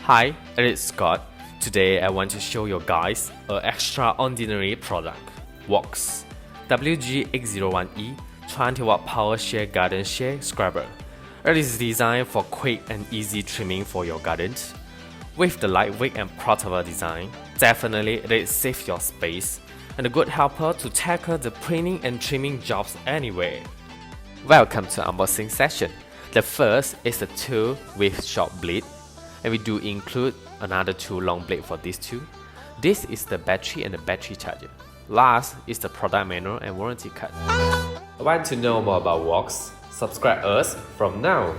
Hi, it's Scott. Today I want to show you guys an extraordinary product, WORX WG801E 20W power shear garden shear scrubber. It is designed for quick and easy trimming for your gardens. With the lightweight and portable design, definitely it saves your space and a good helper to tackle the pruning and trimming jobs anywhere. Welcome to unboxing session. The first is the tool with short blade, and we do include another two long blade for these two. This is the battery and the battery charger. Last is the product manual and warranty card. Want to know more about WORX? Subscribe us from now.